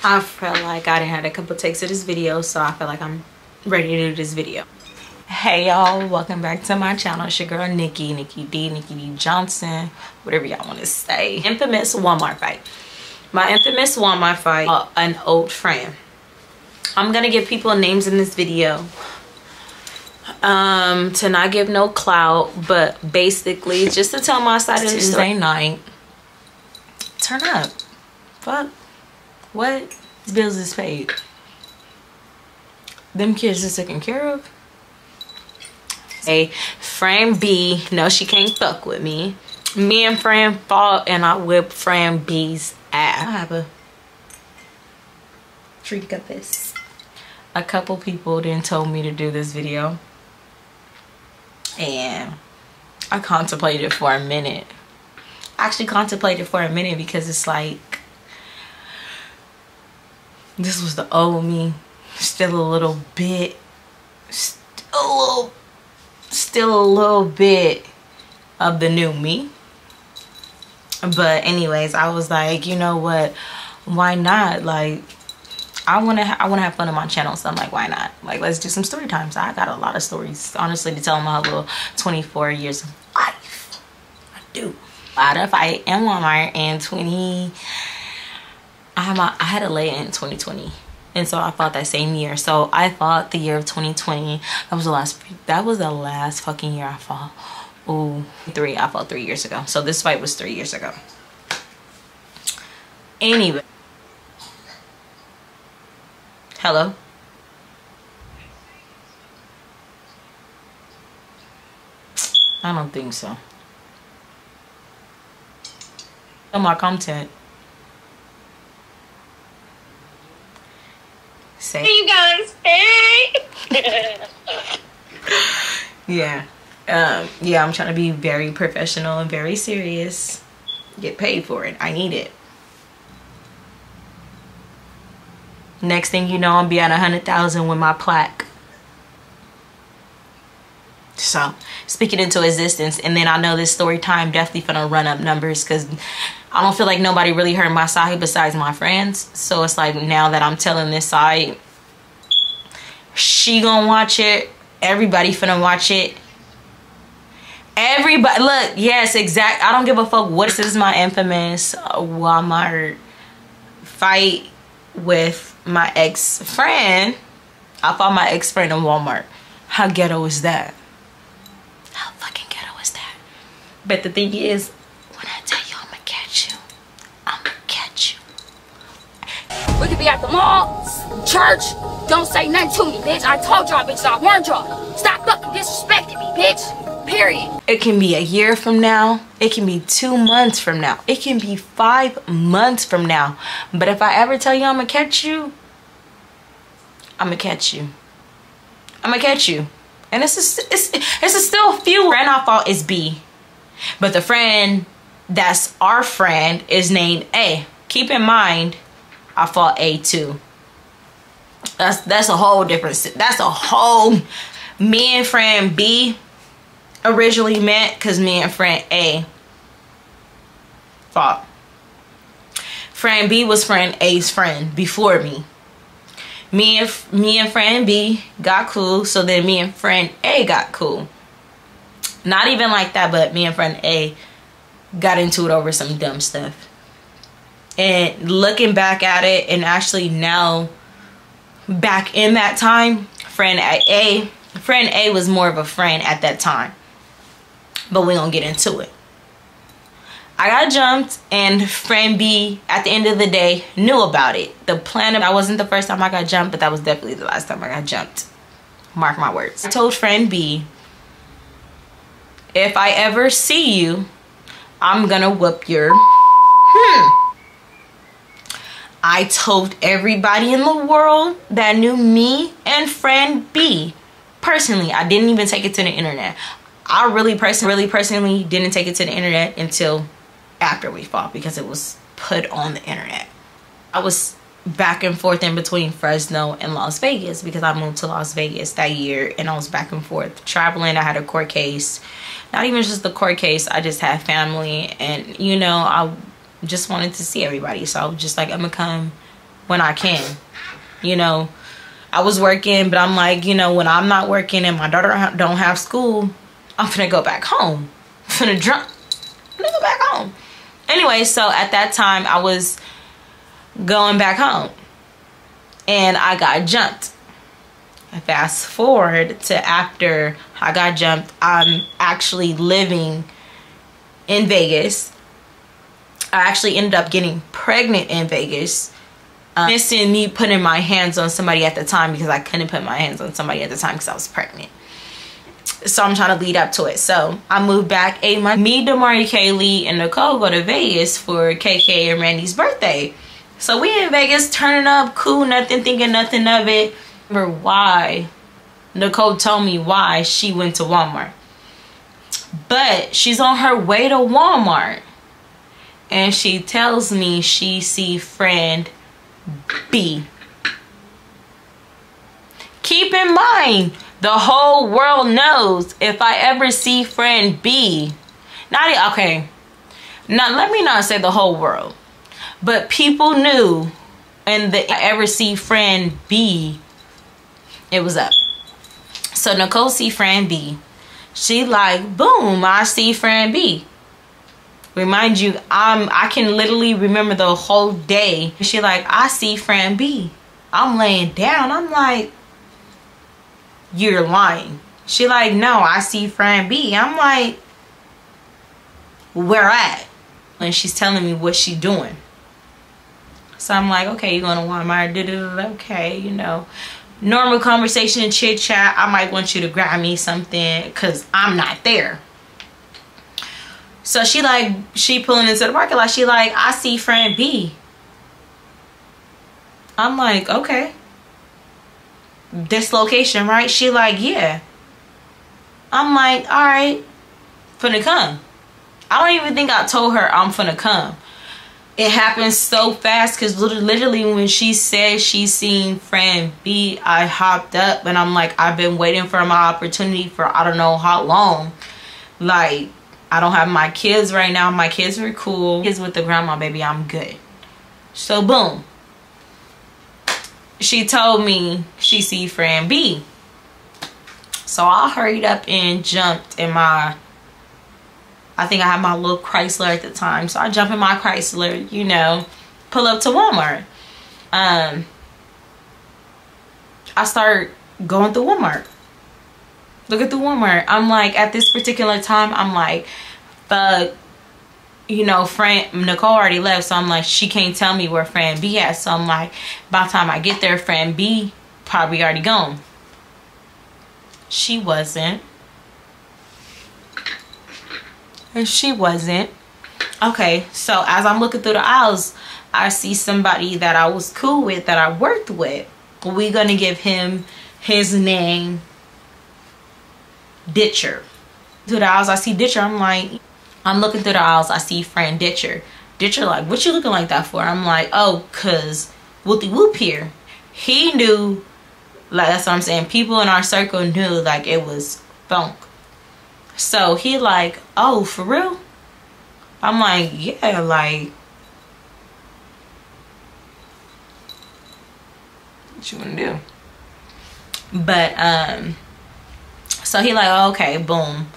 I felt like I done had a couple takes of this video, so I feel like I'm ready to do this video. Hey y'all, welcome back to my channel. It's your girl Nikki NikkiDeeJohnson, whatever y'all want to say. Infamous Walmart fight. My infamous Walmart fight, an old friend. I'm gonna give people names in this video to not give no clout, but basically just to tell my side of the story. Tuesday night, turn up. Fuck. What? Bills is paid. Them kids is taken care of. A friend B, no, she can't fuck with me. Me and friend fought and I whipped friend B's ass. I have a treat of this. A couple people then told me to do this video, and I contemplated for a minute. I actually contemplated for a minute because it's like, this was the old me, still a little bit of the new me. But anyways, I was like, you know what, why not? Like, I wanna have fun on my channel, so I'm like, why not? Like, let's do some story times. I got a lot of stories, honestly, to tell my little 24 years of life. I do. I had a fight in Walmart in I had a lay in 2020, and so I fought that same year. So I fought the year of 2020. That was the last fucking year I fought. Ooh, I fought 3 years ago. So this fight was 3 years ago. Anyway. Hello? I don't think so. Oh, my content. Say. Hey, you guys. Hey. Yeah. Yeah, I'm trying to be very professional and very serious. Get paid for it. I need it. Next thing you know, I'll be at 100,000 with my plaque. So, speaking into existence. And then I know this story time definitely finna run up numbers, because I don't feel like nobody really heard my side besides my friends. So it's like, now that I'm telling this side, she gonna watch it. Everybody finna watch it. Everybody, look, yes, exact. I don't give a fuck what. This is my infamous Walmart fight with my ex-friend. I fought my ex-friend in Walmart. How ghetto is that? How fucking ghetto is that? But the thing is, when I tell you I'ma catch you, I'ma catch you. We could be at the mall, church. Don't say nothing to me, bitch. I told y'all, bitch. I warned y'all. Stop fucking disrespecting me, bitch. Period. It can be a year from now. It can be 2 months from now. It can be 5 months from now. But if I ever tell you I'ma catch you, I'ma catch you. I'ma catch you. And it's a still few. Friend I fought is B, but the friend that's our friend is named A. Keep in mind, I fought A too. That's a whole different. That's a whole. Me and friend B originally met because me and friend A fought. Friend B was friend A's friend before me. Me and friend B got cool, so then me and friend A got cool. Not even like that, but me and friend A got into it over some dumb stuff. And looking back at it, and actually now back in that time, friend A was more of a friend at that time. But we gonna get into it. I got jumped, and friend B at the end of the day knew about it. The plan of that wasn't the first time I got jumped, but that was definitely the last time I got jumped. Mark my words. I told friend B, if I ever see you, I'm gonna whoop your I told everybody in the world that knew me and friend B personally. I didn't even take it to the internet. I really personally didn't take it to the internet until after we fought, because it was put on the internet. I was back and forth in between Fresno and Las Vegas because I moved to Las Vegas that year, and I was back and forth traveling. I had a court case. Not even just the court case, I just had family, and you know, I just wanted to see everybody. So I was just like, I'm gonna come when I can. You know, I was working, but I'm like, you know, when I'm not working and my daughter don't have school, I'm finna go back home. I'm finna go back home. Anyway, so at that time I was going back home and I got jumped. Fast forward to after I got jumped, I'm actually living in Vegas. I actually ended up getting pregnant in Vegas. Missing me putting my hands on somebody at the time, because I couldn't put my hands on somebody at the time because I was pregnant. So I'm trying to lead up to it. So I moved back 8 months. Me, Damari, Kaylee, and Nicole go to Vegas for KK and Randy's birthday. So we in Vegas turning up, cool, nothing, thinking nothing of it. Remember why Nicole told me why she went to Walmart. But she's on her way to Walmart and she tells me she see friend B. Keep in mind, the whole world knows if I ever see friend B. Okay, now let me not say the whole world, but people knew, and if I ever see friend B, it was up. So Nicole see friend B. She like, boom, I see friend B. Remind you, I can literally remember the whole day. She like, I see friend B. I'm laying down. I'm like, you're lying. She like, no, I see friend B. I'm like, where at? And she's telling me what she doing. So I'm like, okay, you're going to Walmart. Okay, you know, normal conversation, chit chat. I might want you to grab me something because I'm not there. So she pulling into the parking lot. She like, I see friend B. I'm like, okay. This location, right? She like, yeah. I'm like, all right, finna come. I don't even think I told her I'm finna come. It happened so fast because literally when she said she seen friend B, I hopped up and I'm like, I've been waiting for my opportunity for I don't know how long. Like, I don't have my kids right now. My kids are cool. Kids with the grandma, baby, I'm good. So boom. She told me she see friend B. So I hurried up and jumped in my, I think I had my little Chrysler at the time. So I jump in my Chrysler, you know, pull up to Walmart. I start going through Walmart. Looking through Walmart. I'm like, at this particular time, I'm like, fuck, you know, friend Nicole already left. So I'm like, she can't tell me where friend B at. So I'm like, by the time I get there, friend B probably already gone. She wasn't. And she wasn't. Okay, so as I'm looking through the aisles, I see somebody that I was cool with, that I worked with. We're gonna give him his name, Ditcher. Through the aisles, I see Ditcher. I'm like, I'm looking through the aisles, I see friend Ditcher. Ditcher like, what you looking like that for? I'm like, oh, cause whoopty whoop here. He knew, like, that's what I'm saying. People in our circle knew like it was funk. So he like, oh, for real? I'm like, yeah, like, what you wanna do? But so he like, oh, okay, boom.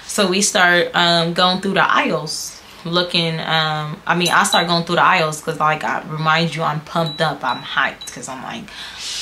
So we start going through the aisles looking. I mean, I start going through the aisles because, like, I remind you, I'm pumped up, I'm hyped, because I'm like,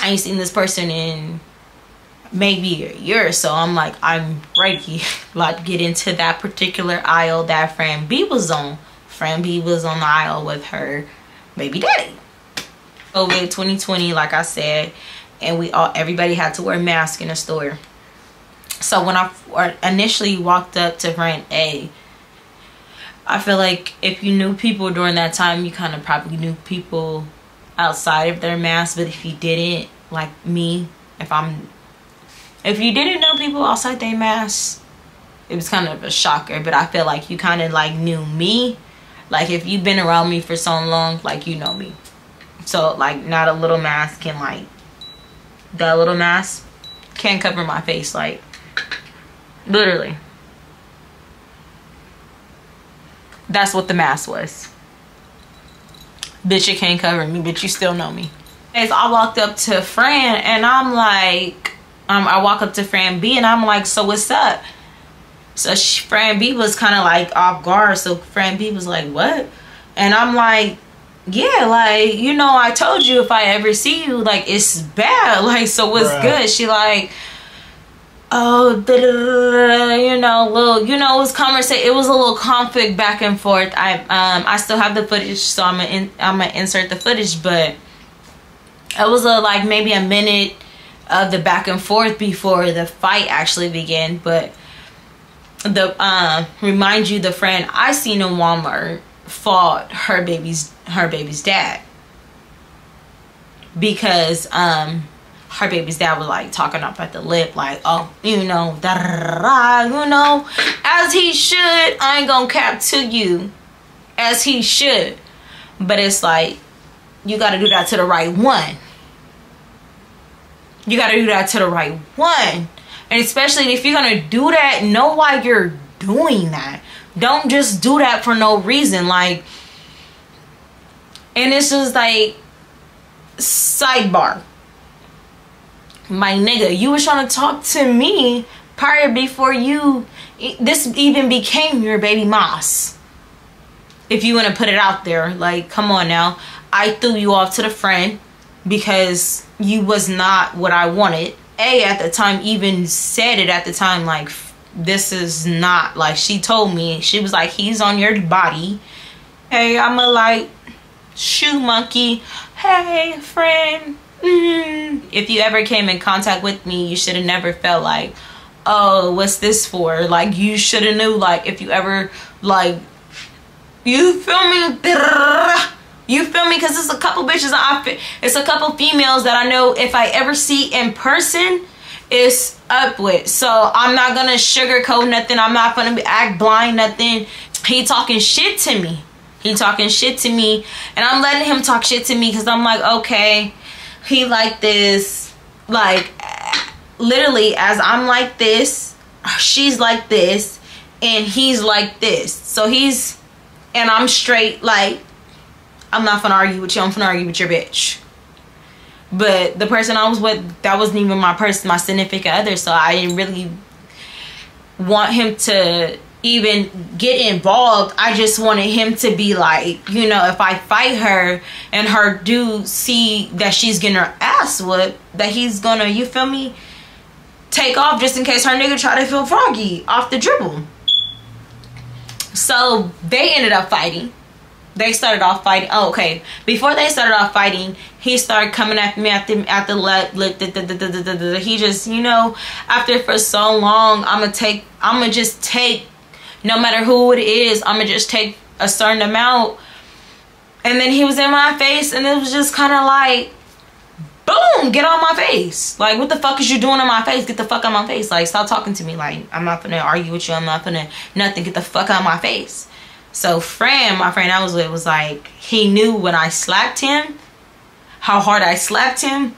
I ain't seen this person in maybe a year. So I'm like, I'm ready like get into that particular aisle that friend B was on. Friend B was on the aisle with her baby daddy. COVID 2020, like I said, and everybody had to wear masks in the store. So when I initially walked up to friend A, I feel like if you knew people during that time, you kind of probably knew people outside of their masks. But if you didn't, like me, if you didn't know people outside their masks, it was kind of a shocker. But I feel like you kind of like knew me. Like if you've been around me for so long, like you know me. So like not a little mask can like, that little mask can't cover my face, like literally. That's what the mask was. Bitch, it can't cover me, but you still know me. As I walked up to Fran and I'm like, I walk up to Fran B and I'm like, so what's up? So Fran B was kind of like off guard. So Fran B was like, what? And I'm like, yeah, like, you know, I told you if I ever see you, like, it's bad. Like, so what's good? She like, oh, you know, little, you know, it was conversation. It was a little conflict back and forth. I still have the footage, so I'm gonna insert the footage, but it was like maybe a minute of the back and forth before the fight actually began. But the remind you, the friend I seen in Walmart fought her baby's dad because her baby's dad was like talking up at the lip, like, oh, you know, da da da, you know, as he should. I ain't gonna cap to you, as he should. But it's like, you gotta do that to the right one. You gotta do that to the right one. And especially if you're gonna do that, know why you're doing that. Don't just do that for no reason. Like, and it's just like, sidebar, my nigga, you was trying to talk to me prior before this even became your baby moss. If you want to put it out there, like, come on now. I threw you off to the friend because you was not what I wanted. At the time, even said it at the time, like, this is not, like, she told me, she was like, he's on your body. Hey, I'm a like, shoe monkey. Hey, friend. If you ever came in contact with me, you should have never felt like, oh, what's this for? Like, you should have knew, like, if you ever, like, you feel me? You feel me? Because it's a couple bitches, it's a couple females that I know if I ever see in person, it's up with. So I'm not gonna sugarcoat nothing. I'm not gonna act blind, nothing. He talking shit to me. He talking shit to me. And I'm letting him talk shit to me because I'm like, okay, he like this. Like, literally, as I'm like this, she's like this, and he's like this. So and I'm straight, like, I'm not gonna argue with you. I'm gonna argue with your bitch. But the person I was with, that wasn't even my person, my significant other. So I didn't really want him to even get involved. I just wanted him to be like, you know, if I fight her and her dude see that she's getting her ass whipped, that he's gonna, you feel me, take off just in case her nigga try to feel froggy off the dribble. So they ended up fighting. They started off fighting. Oh, okay. Before they started off fighting, he started coming at me at the left. He just, you know, after for so long, I'ma just take, no matter who it is, I'ma just take a certain amount. And then he was in my face, and it was just kind of like, boom, get on my face. Like, what the fuck is you doing on my face? Get the fuck out my face. Like, stop talking to me. Like, I'm not gonna argue with you. I'm not gonna nothing. Get the fuck out of my face. So Fran, my friend I was with, was like, he knew when I slapped him, how hard I slapped him,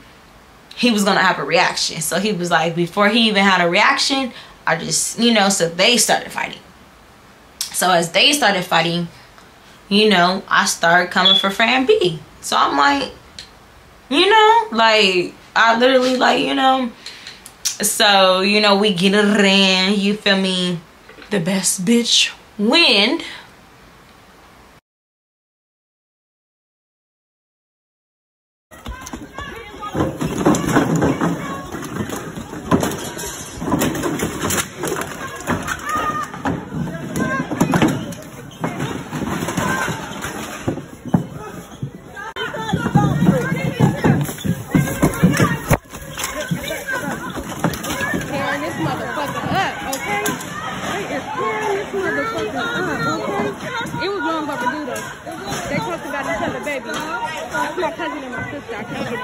he was gonna have a reaction. So he was like, before he even had a reaction, I just, you know, so they started fighting. So as they started fighting, you know, I started coming for Fran B. So I'm like, you know, like, I literally, like, you know, so, you know, we get it in, you feel me, the best bitch win. They talked about each other, baby. That's my cousin and my sister. I can't get in.